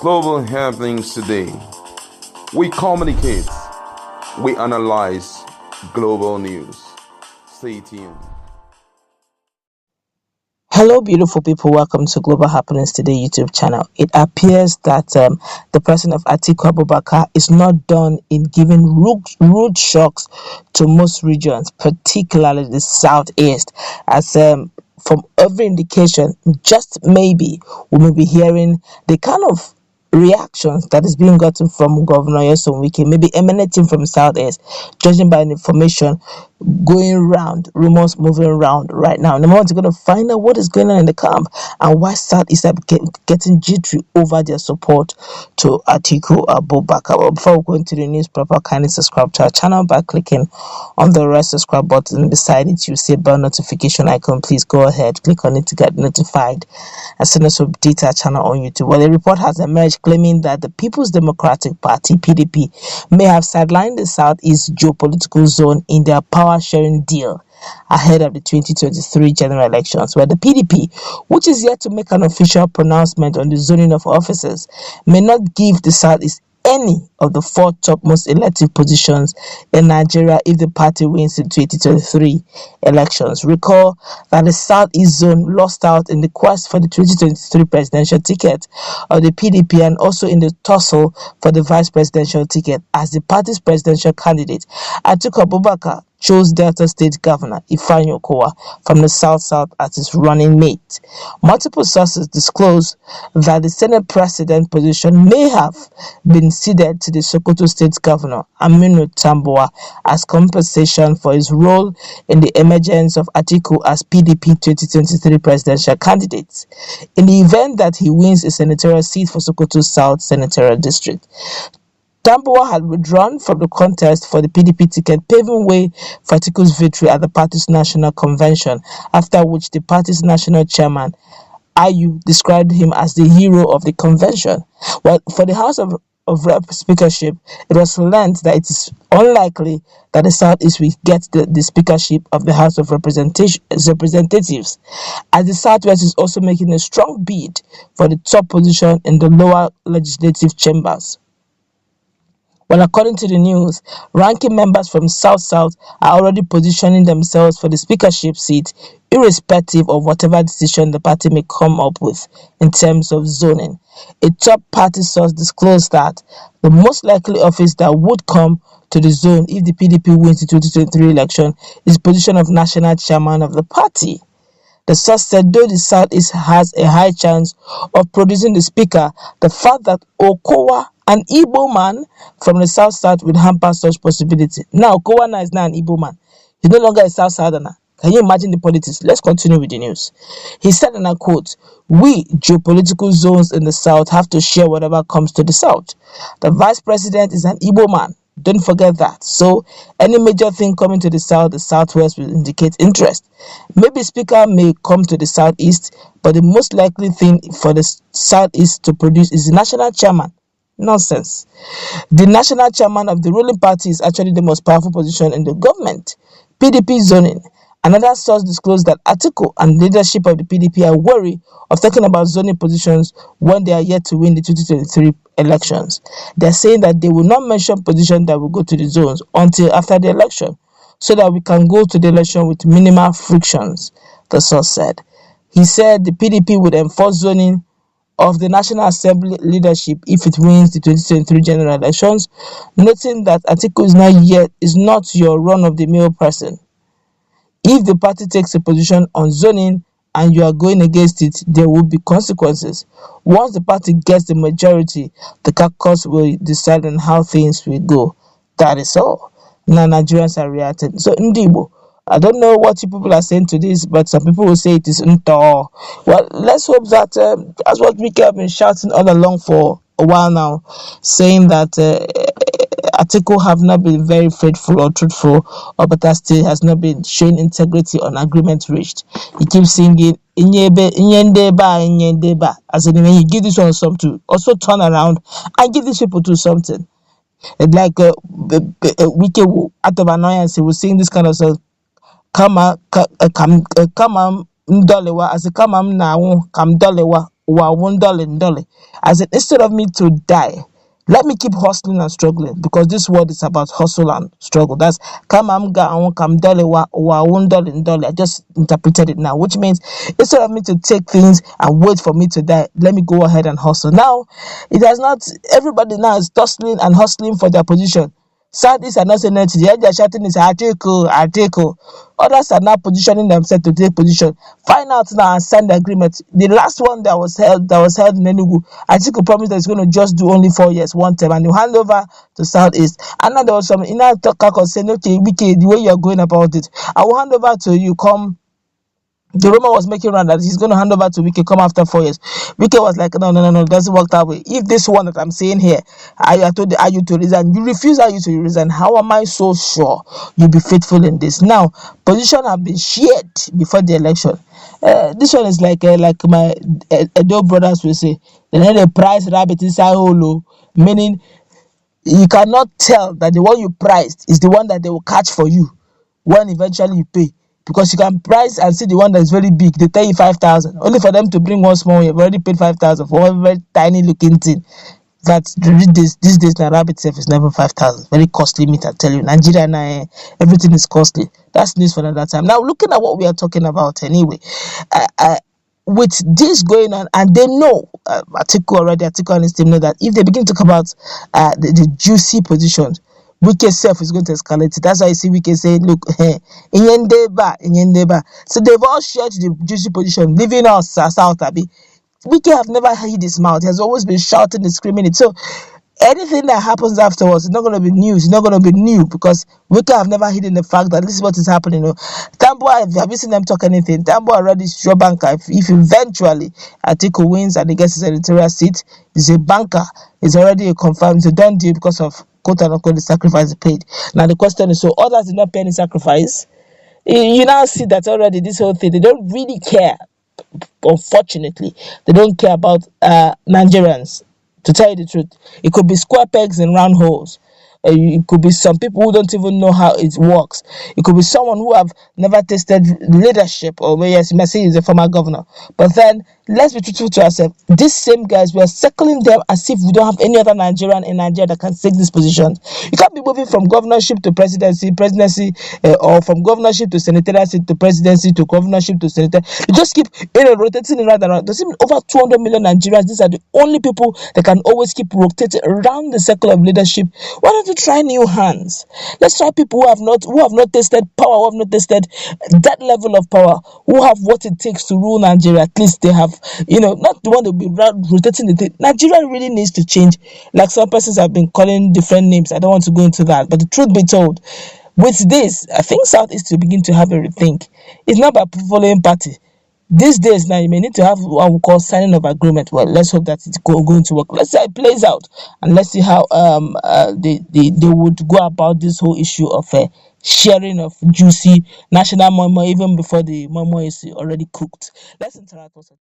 Global happenings today. We communicate, we analyze global news. Stay tuned. Hello, beautiful people. Welcome to Global Happenings Today YouTube channel. It appears that the person of Atiku Abubakar is not done in giving rude shocks to most regions, particularly the Southeast, as from every indication, just maybe we may be hearing the kind of reactions that is being gotten from Governor Yeson Wike, maybe emanating from Southeast, judging by the information going round, rumors moving around right now. In a moment, we're going to find out what is going on in the camp and why Southeast are getting jittery over their support to Atiku Abubakar. But before we go into the news proper, kindly subscribe to our channel by clicking on the red subscribe button. Beside it, you see a bell notification icon. Please go ahead, click on it to get notified as soon as we update our channel on YouTube. Well, a report has emerged claiming that the People's Democratic Party (PDP) may have sidelined the Southeast geopolitical zone in their power sharing deal ahead of the 2023 general elections, where the PDP, which is yet to make an official pronouncement on the zoning of offices, may not give the Southeast any of the four topmost elective positions in Nigeria if the party wins the 2023 elections. Recall that the Southeast zone lost out in the quest for the 2023 presidential ticket of the PDP and also in the tussle for the vice presidential ticket, as the party's presidential candidate Atiku Abubakar chose Delta State Governor Ifeanyi Okowa from the South as his running mate. Multiple sources disclose that the Senate President position may have been ceded to the Sokoto State Governor Aminu Tambuwa as compensation for his role in the emergence of Atiku as PDP 2023 presidential candidate, in the event that he wins a senatorial seat for Sokoto South Senatorial District. Tambuwa had withdrawn from the contest for the PDP ticket, paving way for Atiku's victory at the party's national convention, after which the party's national chairman, Ayu, described him as the hero of the convention. Well, for the House of Rep speakership, it was learned that it is unlikely that the Southeast will get the speakership of the House of Representatives, as the Southwest is also making a strong bid for the top position in the lower legislative chambers. Well, according to the news, ranking members from South are already positioning themselves for the speakership seat, irrespective of whatever decision the party may come up with in terms of zoning. A top party source disclosed that the most likely office that would come to the zone if the PDP wins the 2023 election is the position of national chairman of the party. The source said though the Southeast has a high chance of producing the speaker, the fact that Okowa, an Igbo man from the South would hamper such possibility. Now, Okowa now is now an Igbo man. He's no longer a South Southerner. Can you imagine the politics? Let's continue with the news. He said, and I quote, "We geopolitical zones in the South have to share whatever comes to the South. The vice president is an Igbo man. Don't forget that. So any major thing coming to the South, the Southwest will indicate interest. Maybe speaker may come to the Southeast, but the most likely thing for the Southeast to produce is the national chairman." Nonsense. The national chairman of the ruling party is actually the most powerful position in the government. PDP zoning. Another source disclosed that Atiku and the leadership of the PDP are wary of talking about zoning positions when they are yet to win the 2023 elections. They are saying that they will not mention positions that will go to the zones until after the election, so that we can go to the election with minimal frictions, the source said. He said the PDP would enforce zoning of the National Assembly leadership if it wins the 2023 general elections, noting that Atiku is not your run-of-the-mill person. If the party takes a position on zoning and you are going against it, there will be consequences. Once the party gets the majority, the caucus will decide on how things will go. That is all. Now Nigerians are reacting. So Ndibo, I don't know what you people are saying to this, but some people will say it is Nto. Well, let's hope that that's what we have been shouting all along for a while now, saying that Atiku have not been very faithful or truthful, or better still has not been showing integrity on agreement reached. He keeps singing Inyebe, Inyendeba, Inyendeba. As in, when you give this one something, also turn around and give these people to something. Like Wike out of annoyance, he was saying this kind of song. Kama Ndolewa, as a Kama now, Kam Dolewa, Ndole. As in, instead of me to die, let me keep hustling and struggling, because this world is about hustle and struggle. That's Kamamga and Kamdole wa Ndole. I just interpreted it now, which means instead of me to take things and wait for me to die, let me go ahead and hustle. Now, it has not, everybody now is tussling and hustling for their position. SouthEast are not saying anything. The they're shouting is Atiku, Atiku. Others are now positioning themselves to take position. Find out now and sign the agreement. The last one that was held in Enugu, Atiku promised that he's going to just do only 4 years, one term, and he'll hand over to SouthEast. And now there was some inner talk saying, okay, Wiki, the way you're going about it, I will hand over to you. Come. The rumor was making around that he's going to hand over to Wike come after 4 years. Wike was like, no, it doesn't work that way. If this one that I'm saying here, I told the Ayu to resign, you refuse Ayu to resign. How am I so sure you'll be faithful in this? Now, position have been shared before the election. This one is like my Edo brothers will say, they price rabbit inside holo, meaning you cannot tell that the one you priced is the one that they will catch for you when eventually you pay, because you can price and see the one that is very big, they tell you 5,000 only for them to bring one small. You've already paid 5,000 for one very tiny looking thing. That these days now rabbit self is never 5,000. Very costly meat, I tell you. Nigeria now, everything is costly. That's news for another time. Now, looking at what we are talking about anyway, with this going on, and they know, Atiku and his team know that if they begin to talk about the juicy positions, Wike self is going to escalate it. That's why you see Wike saying, look, Inyendeba. So they've all shared the juicy position, leaving us South Abi. Wike have never hid his mouth. He has always been shouting and screaming it. So anything that happens afterwards is not going to be news. It's not going to be new, because Wike have never hidden the fact that this is what is happening. Tamboa, have you seen them talk anything? Tamboa already is your banker. If eventually Atiku wins and he gets his editorial seat, he's a banker. It's already a confirmed, it's a done deal because of quote unquote the sacrifice he paid. Now the question is, so others did not pay any sacrifice? You now see that already this whole thing, they don't really care. Unfortunately, they don't care about Nigerians. To tell you the truth, it could be square pegs and round holes. It could be some people who don't even know how it works. It could be someone who have never tasted leadership, or yes, you may say he's a former governor. But then, let's be truthful to ourselves. These same guys, we are circling them as if we don't have any other Nigerian in Nigeria that can take these positions. You can't be moving from governorship to presidency, or from governorship to senatorial seat to presidency to governorship to senator. You just keep rotating around and around. There's even over 200 million Nigerians. These are the only people that can always keep rotating around the circle of leadership. Why don't you try new hands? Let's try people who have not tasted power, who have not tasted that level of power, who have what it takes to rule Nigeria. At least they have, not the one to be rotating the thing. Nigeria really needs to change. Like some persons have been calling different names. I don't want to go into that. But the truth be told, with this, I think SouthEast will begin to have a rethink. It's not about following party. These days now, you may need to have what we call signing of agreement. Well, let's hope that it's going to work. Let's see how it plays out, and let's see how they would go about this whole issue of sharing of juicy national momo even before the momo is already cooked. Let's interact also.